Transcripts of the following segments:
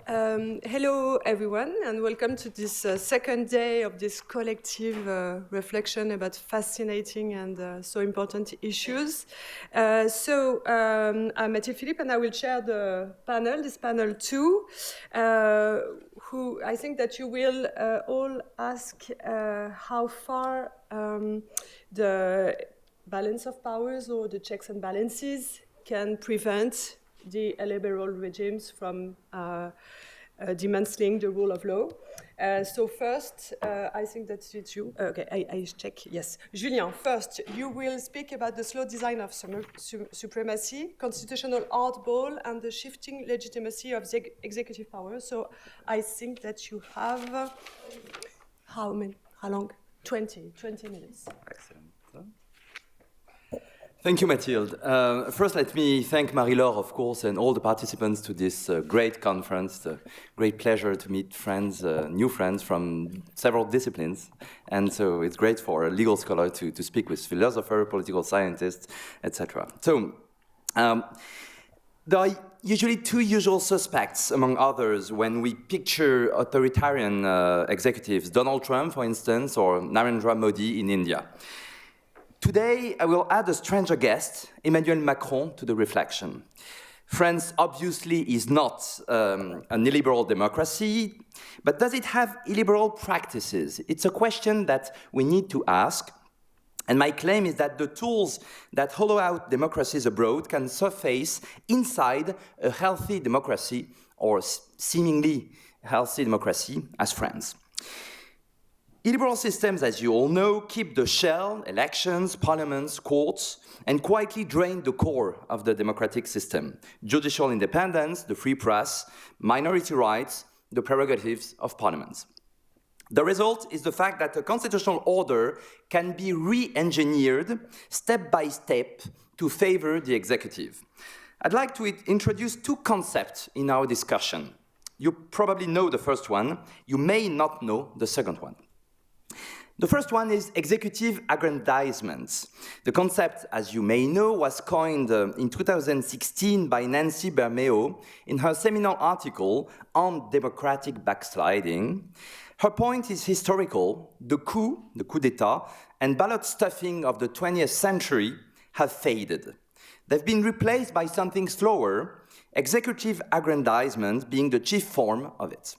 Hello, everyone, and welcome to this second day of this collective reflection about fascinating and so important issues. I'm Mathieu Philippe, and I will chair the panel, this panel 2, who I think that you will all ask how far the balance of powers or the checks and balances can prevent the illiberal regimes from dismantling the rule of law. So first, I think that's you. Okay, I check, yes. Julien, first, you will speak about the slow design of supremacy, constitutional hardball, and the shifting legitimacy of the executive power. So I think that you have, how long? 20 minutes. Excellent. Thank you, Mathilde. First, let me thank Marie-Laure, of course, and all the participants to this great conference. A great pleasure to meet friends, new friends from several disciplines. And so it's great for a legal scholar to speak with philosophers, political scientists, etc. So there are usually two usual suspects, among others, when we picture authoritarian executives, Donald Trump, for instance, or Narendra Modi in India. Today, I will add a stranger guest, Emmanuel Macron, to the reflection. France obviously is not an illiberal democracy, but does it have illiberal practices? It's a question that we need to ask. And my claim is that the tools that hollow out democracies abroad can surface inside a healthy democracy, or seemingly healthy democracy, as France. Illiberal systems, as you all know, keep the shell, elections, parliaments, courts, and quietly drain the core of the democratic system. Judicial independence, the free press, minority rights, the prerogatives of parliaments. The result is the fact that a constitutional order can be re-engineered step by step to favor the executive. I'd like to introduce two concepts in our discussion. You probably know the first one. You may not know the second one. The first one is executive aggrandizement. The concept, as you may know, was coined in 2016 by Nancy Bermeo in her seminal article on democratic backsliding. Her point is historical. The coup d'etat, and ballot stuffing of the 20th century have faded. They've been replaced by something slower, executive aggrandizement being the chief form of it.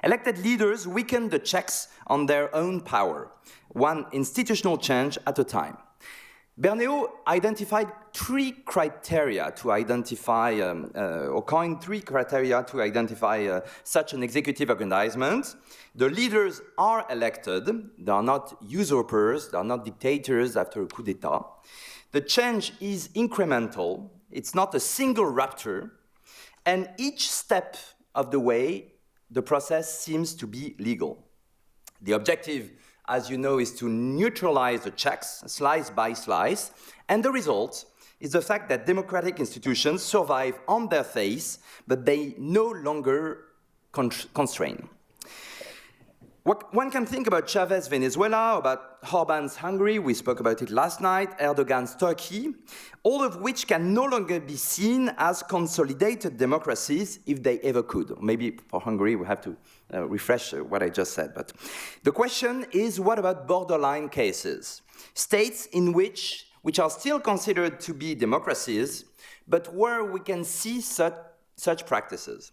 Elected leaders weaken the checks on their own power, one institutional change at a time. Bermeo identified three criteria to identify, or coined three criteria to identify such an executive aggrandizement. The leaders are elected, they are not usurpers, they are not dictators after a coup d'etat. The change is incremental, it's not a single rupture, and each step of the way, the process seems to be legal. The objective, as you know, is to neutralize the checks, slice by slice, and the result is the fact that democratic institutions survive on their face, but they no longer constrain. One can think about Chavez's Venezuela, about Orban's Hungary, we spoke about it last night, Erdogan's Turkey, all of which can no longer be seen as consolidated democracies if they ever could. Maybe for Hungary we have to refresh what I just said. But the question is, what about borderline cases? States in which are still considered to be democracies, but where we can see such practices.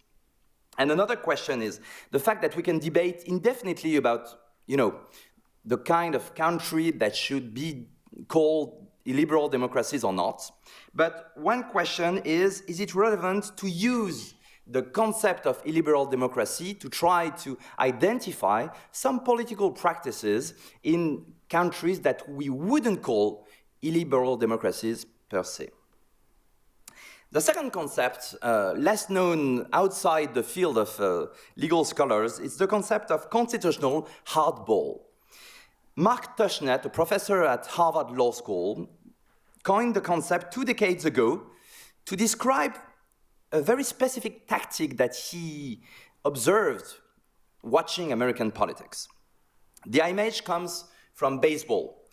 And another question is the fact that we can debate indefinitely about, the kind of country that should be called illiberal democracies or not. But one question is it relevant to use the concept of illiberal democracy to try to identify some political practices in countries that we wouldn't call illiberal democracies per se? The second concept, less known outside the field of legal scholars, is the concept of constitutional hardball. Mark Tushnet, a professor at Harvard Law School, coined the concept 2 decades ago to describe a very specific tactic that he observed watching American politics. The image comes from baseball.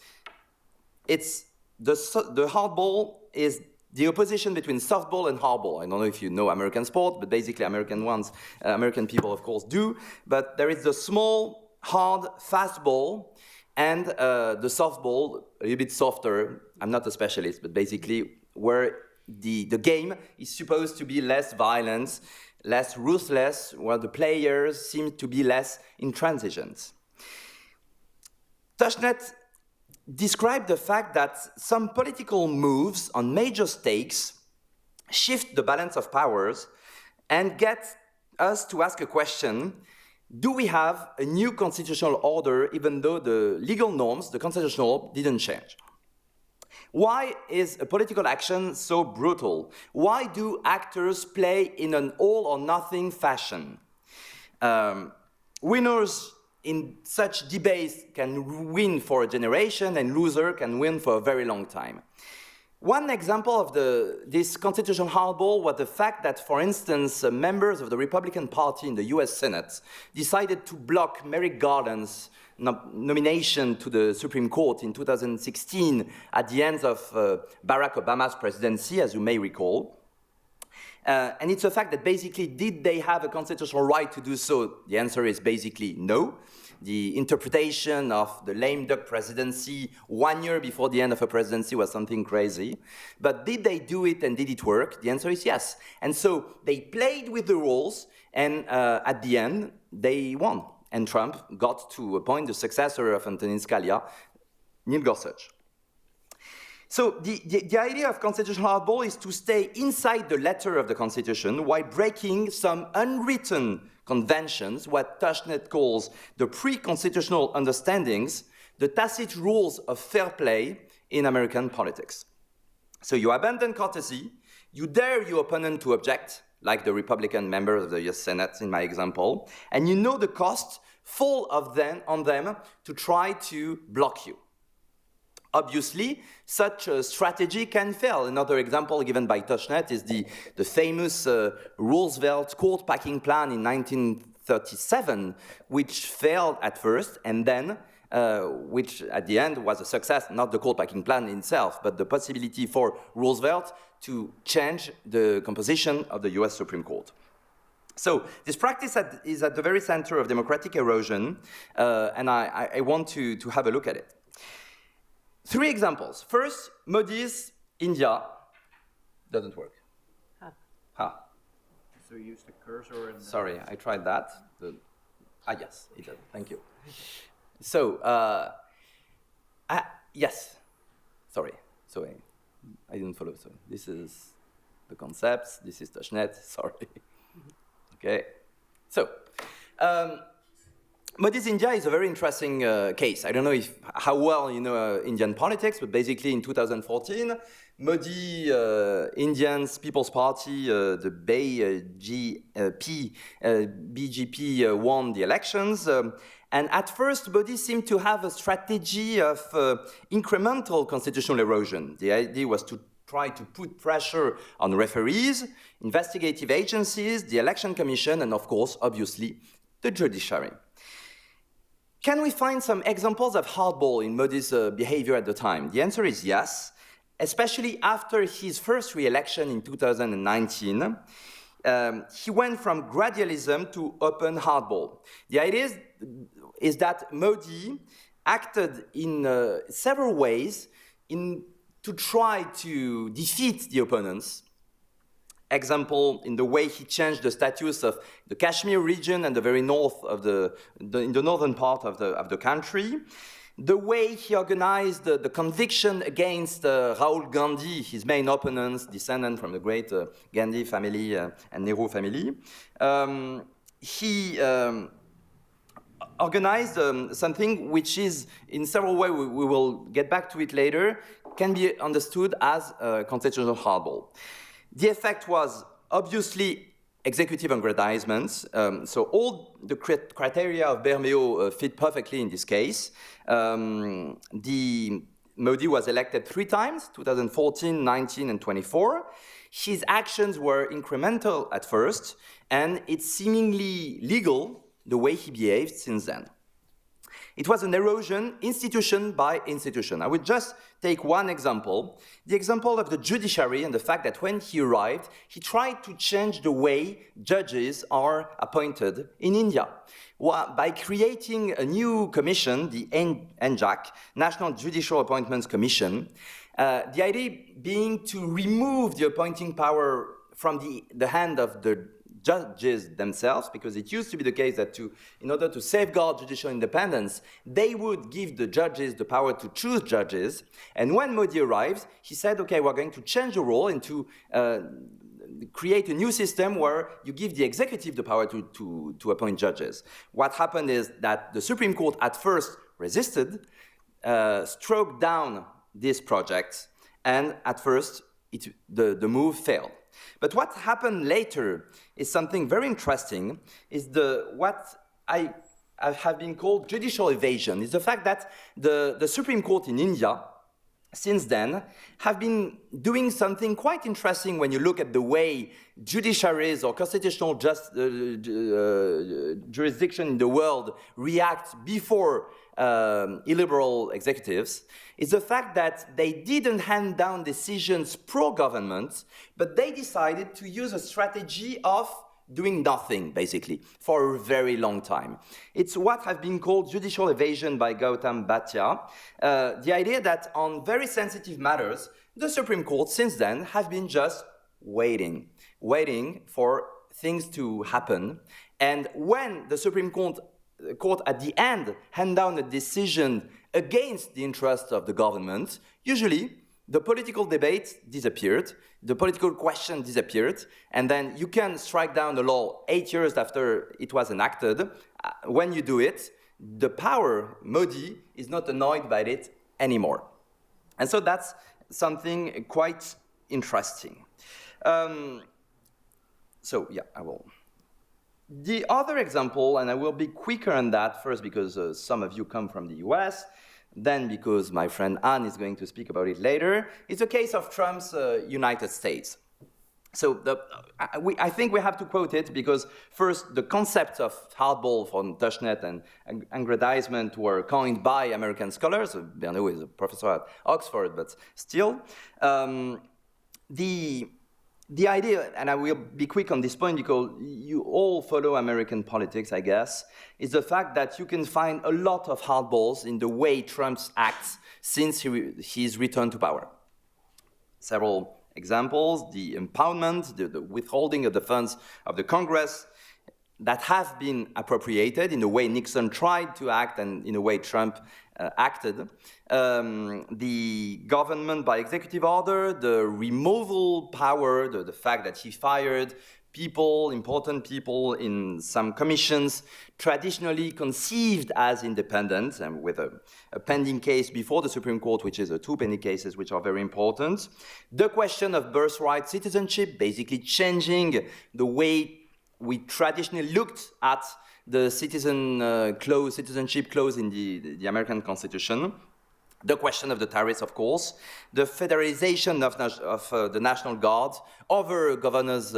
The hardball is the opposition between softball and hardball. I don't know if you know American sport, but basically American people, of course, do. But there is the small, hard, fast ball, and the softball, a little bit softer. I'm not a specialist, but basically where the game is supposed to be less violent, less ruthless, where the players seem to be less intransigent. Tushnet described the fact that some political moves on major stakes shift the balance of powers and get us to ask a question: do we have a new constitutional order even though the legal norms, the constitutional, didn't change? Why is a political action so brutal? Why do actors play in an all-or-nothing fashion? Winners in such debates can win for a generation, and losers can win for a very long time. One example of this constitutional hardball was the fact that, for instance, members of the Republican Party in the US Senate decided to block Merrick Garland's nomination to the Supreme Court in 2016 at the end of Barack Obama's presidency, as you may recall. And it's a fact that basically, did they have a constitutional right to do so? The answer is basically no. The interpretation of the lame duck presidency 1 year before the end of a presidency was something crazy. But did they do it and did it work? The answer is yes. And so they played with the rules, and at the end, they won. And Trump got to appoint the successor of Antonin Scalia, Neil Gorsuch. So the idea of constitutional hardball is to stay inside the letter of the Constitution while breaking some unwritten conventions, what Tushnet calls the pre-constitutional understandings, the tacit rules of fair play in American politics. So you abandon courtesy, you dare your opponent to object, like the Republican members of the US Senate in my example, and you know the cost fall on them to try to block you. Obviously, such a strategy can fail. Another example given by Tushnet is the famous Roosevelt court packing plan in 1937, which failed at first, and then which at the end was a success, not the court packing plan itself, but the possibility for Roosevelt to change the composition of the US Supreme Court. So this practice is at the very center of democratic erosion, and I want to have a look at it. 3 examples. First, Modi's India doesn't work. So you used the cursor and... Sorry, I tried that. Yes, it does. Thank you. So, yes. Sorry. So I didn't follow. So this is the concepts. This is Tushnet. Sorry. Okay. So, Modi's India is a very interesting case. I don't know how well you know Indian politics, but basically in 2014, Modi, Indians People's Party, the BJP won the elections. And at first, Modi seemed to have a strategy of incremental constitutional erosion. The idea was to try to put pressure on referees, investigative agencies, the election commission, and of course, obviously, the judiciary. Can we find some examples of hardball in Modi's behavior at the time? The answer is yes, especially after his first re-election in 2019. He went from gradualism to open hardball. The idea is that Modi acted in several ways to try to defeat the opponents. Example, in the way he changed the status of the Kashmir region and the very north of in the northern part of the country. The way he organized the conviction against Rahul Gandhi, his main opponents, descendant from the great Gandhi family and Nehru family. He organized something which is, in several ways, we will get back to it later, can be understood as a constitutional hardball. The effect was obviously executive aggrandizements. So all the criteria of Bermeo fit perfectly in this case. Modi was elected 3 times, 2014, 19, and 24. His actions were incremental at first, and it's seemingly legal the way he behaved since then. It was an erosion institution by institution. I would just take one example, the example of the judiciary and the fact that when he arrived, he tried to change the way judges are appointed in India by creating a new commission, the NJAC, National Judicial Appointments Commission, the idea being to remove the appointing power from the hand of the judges themselves, because it used to be the case that in order to safeguard judicial independence, they would give the judges the power to choose judges. And when Modi arrives, he said, okay, we're going to change the role and to create a new system where you give the executive the power to appoint judges. What happened is that the Supreme Court at first resisted, struck down this project, and at first the move failed. But what happened later is something very interesting, is what I have been called judicial evasion. Is the fact that the Supreme Court in India, since then, have been doing something quite interesting when you look at the way judiciaries or constitutional jurisdiction in the world react before illiberal executives, is the fact that they didn't hand down decisions pro-government, but they decided to use a strategy of doing nothing, basically, for a very long time. It's what has been called judicial evasion by Gautam Bhatia. The idea that on very sensitive matters, the Supreme Court since then has been just waiting for things to happen. And when the Supreme Court at the end hand down a decision against the interests of the government, usually the political debate disappeared, the political question disappeared, and then you can strike down the law 8 years after it was enacted. When you do it, the power, Modi, is not annoyed by it anymore. And so that's something quite interesting. So yeah, I will. The other example, and I will be quicker on that, first because some of you come from the US, then because my friend Anne is going to speak about it later, is the case of Trump's United States. So I think we have to quote it because first, the concepts of hardball from Tushnet and aggrandizement were coined by American scholars. Bernot is a professor at Oxford, but still. The idea, and I will be quick on this point because you all follow American politics, I guess, is the fact that you can find a lot of hardballs in the way Trump acts since his return to power. Several examples: the impoundment, the withholding of the funds of the Congress that have been appropriated in the way Nixon tried to act and in the way Trump acted, the government by executive order, the removal power, the fact that he fired people, important people in some commissions traditionally conceived as independent, and with a pending case before the Supreme Court, which is two pending cases which are very important. The question of birthright citizenship, basically changing the way we traditionally looked at the citizenship clause in the American Constitution. The question of the tariffs, of course, the federalization of the National Guard over governors'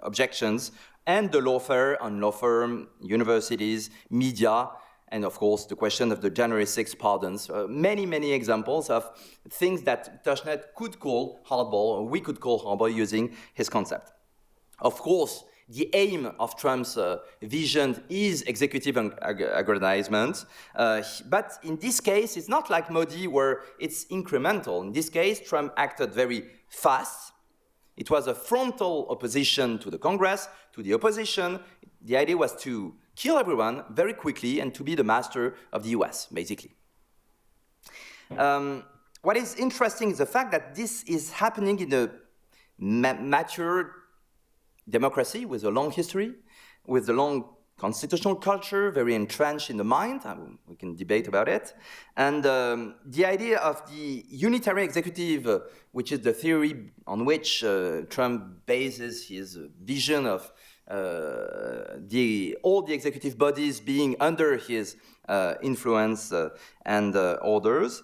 objections, and the lawfare, unlawfare, universities, media, and of course the question of the January 6th pardons. Many, many examples of things that Tushnet could call hardball, or we could call hardball using his concept. Of course, the aim of Trump's vision is executive aggrandizement. But in this case, it's not like Modi where it's incremental. In this case, Trump acted very fast. It was a frontal opposition to the Congress, to the opposition. The idea was to kill everyone very quickly and to be the master of the US, basically. What is interesting is the fact that this is happening in a mature democracy with a long history, with a long constitutional culture, very entrenched in the mind. We can debate about it. And the idea of the unitary executive, which is the theory on which Trump bases his vision of all the executive bodies being under his influence and orders,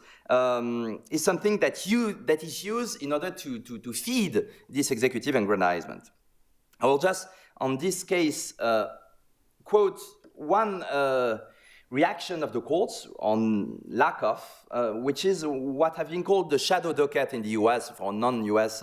is something that is used in order to feed this executive aggrandizement. I will just, on this case, quote one reaction of the courts on lack of, which is what have been called the shadow docket in the US. For non-US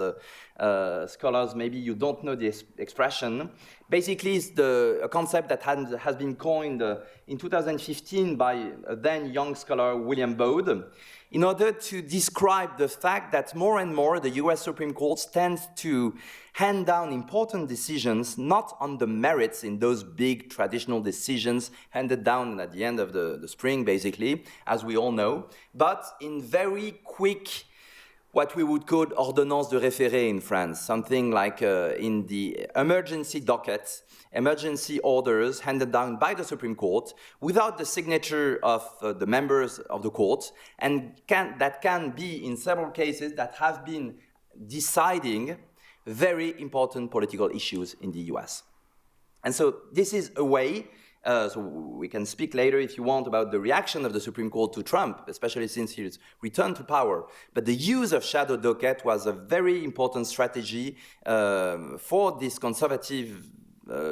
scholars, maybe you don't know this expression. Basically, it's a concept that has been coined in 2015 by a then young scholar William Bode, in order to describe the fact that more and more the US Supreme Court tends to hand down important decisions, not on the merits in those big traditional decisions handed down at the end of the spring, basically, as we all know, but in very quick, what we would call ordonnance de référé in France, something like in the emergency docket, emergency orders handed down by the Supreme Court without the signature of the members of the court, and that can be, in several cases, that have been deciding very important political issues in the US. And so this is a way, so we can speak later if you want about the reaction of the Supreme Court to Trump, especially since he's returned to power. But the use of shadow docket was a very important strategy for this conservative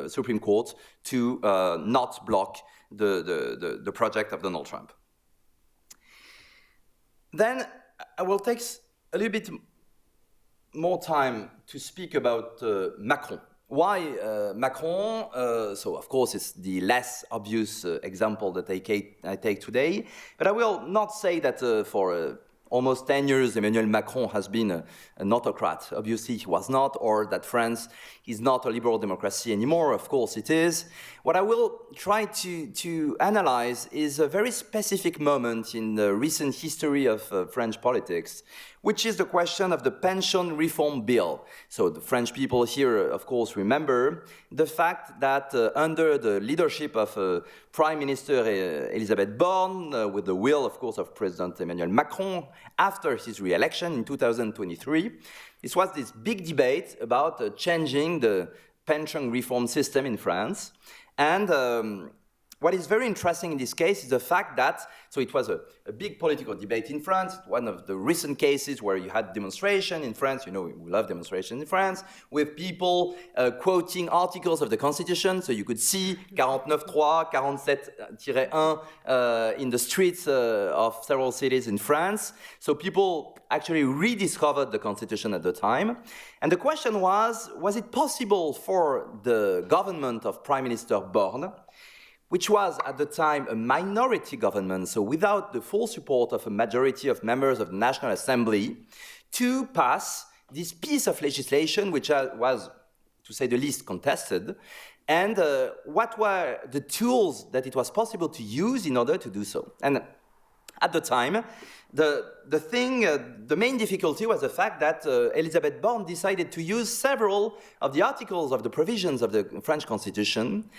Supreme Court to not block the project of Donald Trump. Then I will take a little bit more time to speak about Macron. Why Macron? So, of course, it's the less obvious example that I take today. But I will not say that for almost 10 years, Emmanuel Macron has been an autocrat. Obviously, he was not, or that France is not a liberal democracy anymore. Of course, it is. What I will try to analyze is a very specific moment in the recent history of French politics, which is the question of the pension reform bill. So the French people here, of course, remember the fact that under the leadership of Prime Minister Elisabeth Borne, with the will, of course, of President Emmanuel Macron, after his re-election in 2023, this was this big debate about changing the pension reform system in France. And what is very interesting in this case is the fact that, so it was a big political debate in France, one of the recent cases where you had demonstration in France, you know, we love demonstration in France, with people quoting articles of the Constitution, so you could see 49.3, 47-1 in the streets of several cities in France. So people actually rediscovered the Constitution at the time. And the question was it possible for the government of Prime Minister Borne, which was at the time a minority government, so without the full support of a majority of members of the National Assembly, to pass this piece of legislation, which was, to say the least, contested, and what were the tools that it was possible to use in order to do so. And at the time, the main difficulty was the fact that Elisabeth Borne decided to use several of the articles of the provisions of the French Constitution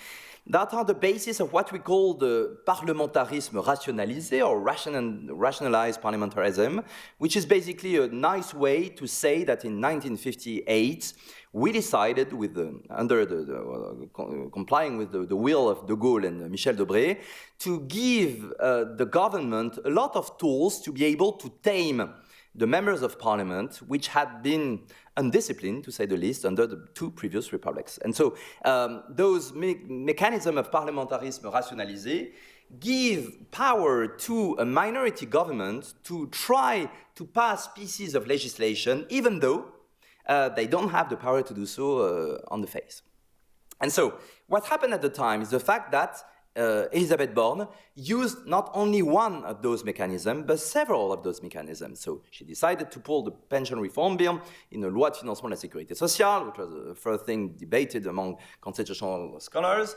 that are the basis of what we call the parlementarisme rationalisé, or rationalized parliamentarism, which is basically a nice way to say that in 1958, we decided, complying with the will of de Gaulle and Michel Debré, to give the government a lot of tools to be able to tame the members of parliament, which had been undisciplined, to say the least, under the two previous republics. And so those mechanisms of parlementarisme rationalisé give power to a minority government to try to pass pieces of legislation, even though they don't have the power to do so on the face. And so what happened at the time is the fact that Elisabeth Borne used not only one of those mechanisms, but several of those mechanisms. So she decided to pull the pension reform bill in a loi de financement de la sécurité sociale, which was the first thing debated among constitutional scholars.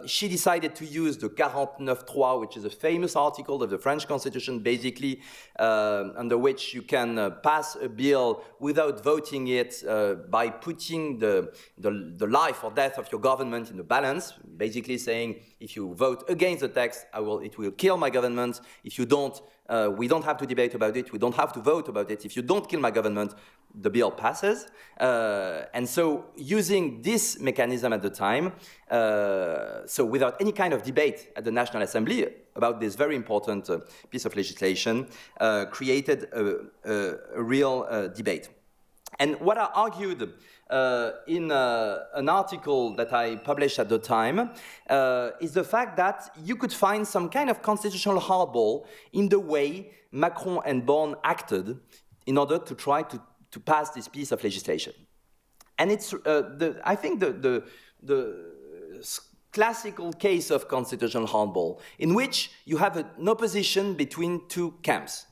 She decided to use the 49.3, which is a famous article of the French Constitution, basically under which you can pass a bill without voting it by putting the life or death of your government in the balance, basically saying, if you vote against the text, it will kill my government. If you don't, we don't have to debate about it. We don't have to vote about it. If you don't kill my government, the bill passes. And so using this mechanism at the time, so without any kind of debate at the National Assembly about this very important piece of legislation, created a real debate. And what I argued in an article that I published at the time is the fact that you could find some kind of constitutional hardball in the way Macron and Born acted in order to try to pass this piece of legislation. And it's, I think, the classical case of constitutional hardball, in which you have an opposition between two camps.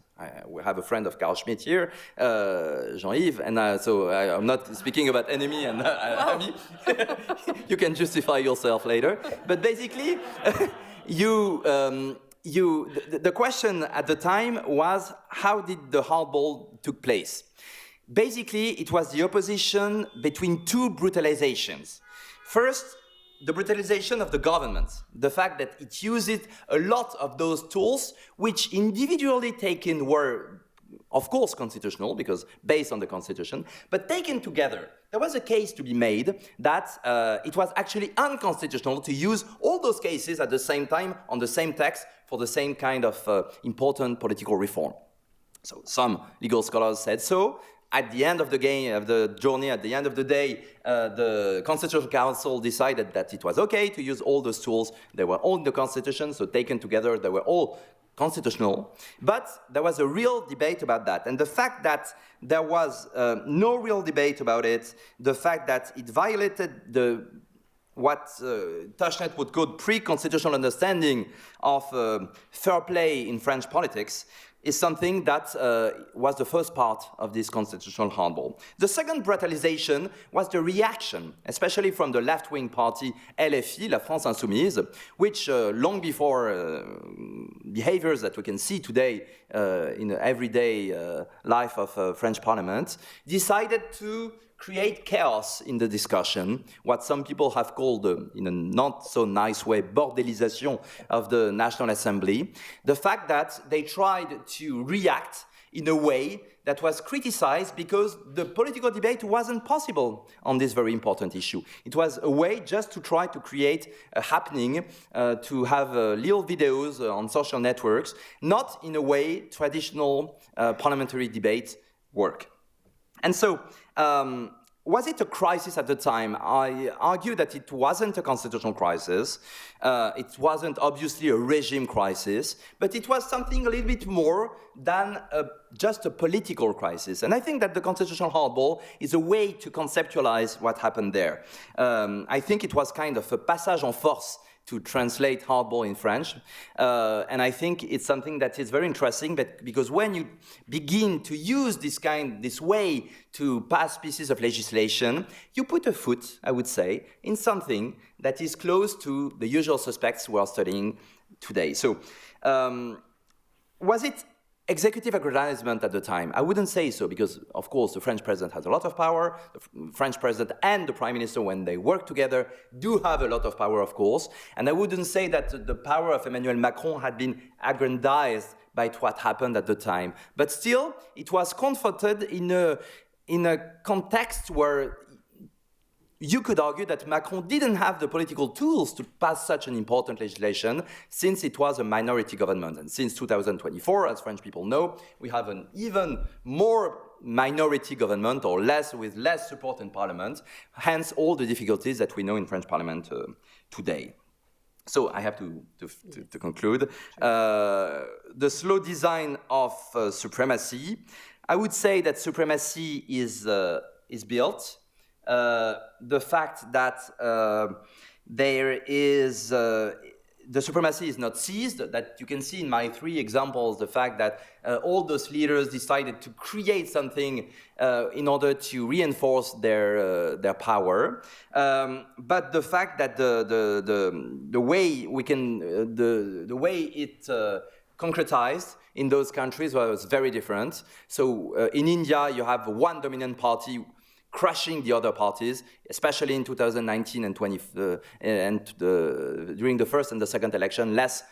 We have a friend of Carl Schmitt here, Jean-Yves, and so I'm not speaking about enemy and enemy. You can justify yourself later. But basically, the question at the time was, how did the hardball took place? Basically, it was the opposition between two brutalizations. First, the brutalization of the government, the fact that it uses a lot of those tools, which individually taken were, of course, constitutional, because based on the Constitution, but taken together, there was a case to be made that it was actually unconstitutional to use all those cases at the same time on the same text for the same kind of important political reform. So some legal scholars said so. At the end of the game, of the journey, at the end of the day, the Constitutional Council decided that it was okay to use all those tools. They were all in the Constitution, so taken together, they were all constitutional. But there was a real debate about that. And the fact that there was no real debate about it, the fact that it violated what Tachnet would call pre-constitutional understanding of fair play in French politics, is something that was the first part of this constitutional hardball. The second brutalization was the reaction, especially from the left-wing party LFI, La France Insoumise, which long before behaviors that we can see today in the everyday life of French Parliament, decided to create chaos in the discussion, what some people have called, in a not so nice way, bordelisation of the National Assembly. The fact that they tried to react in a way that was criticized because the political debate wasn't possible on this very important issue. It was a way just to try to create a happening, to have little videos on social networks, not in a way traditional parliamentary debates work. And so, was it a crisis at the time? I argue that it wasn't a constitutional crisis. It wasn't obviously a regime crisis, but it was something a little bit more than just a political crisis. And I think that the constitutional hardball is a way to conceptualize what happened there. I think it was kind of a passage en force to translate hardball in French. And I think it's something that is very interesting, because when you begin to use this way to pass pieces of legislation, you put a foot, I would say, in something that is close to the usual suspects we are studying today. So, was it executive aggrandizement at the time? I wouldn't say so, because, of course, the French president has a lot of power. The French president and the prime minister, when they work together, do have a lot of power, of course. And I wouldn't say that the power of Emmanuel Macron had been aggrandized by what happened at the time. But still, it was comforted in a context where you could argue that Macron didn't have the political tools to pass such an important legislation, since it was a minority government. And since 2024, as French people know, we have an even more minority government, or with less support in parliament, hence all the difficulties that we know in French parliament today. So I have to conclude. The slow design of supremacy. I would say that supremacy is built. The fact that there is the supremacy is not seized, that you can see in my three examples, the fact that all those leaders decided to create something in order to reinforce their power. But the fact that the way we can the way it concretized in those countries was very different. So in India, you have one dominant party crushing the other parties, especially in 2019 and during the first and the second election, less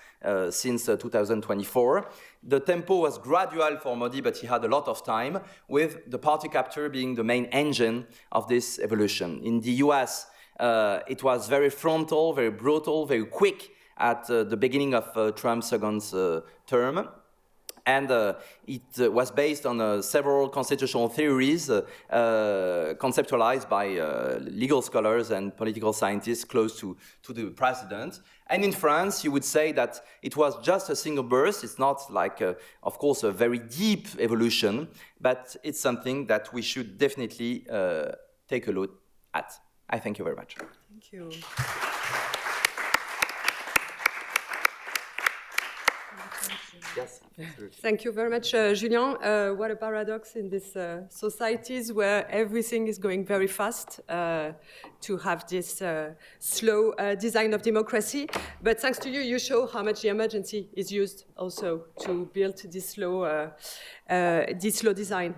since 2024. The tempo was gradual for Modi, but he had a lot of time, with the party capture being the main engine of this evolution. In the US, it was very frontal, very brutal, very quick at the beginning of Trump's second term. And it was based on several constitutional theories conceptualized by legal scholars and political scientists close to the president. And in France, you would say that it was just a single burst. It's not like, of course, a very deep evolution, but it's something that we should definitely take a look at. I thank you very much. Thank you. Yes. Thank you very much, Julien. What a paradox in these societies where everything is going very fast to have this slow design of democracy. But thanks to you, you show how much the emergency is used also to build this slow design.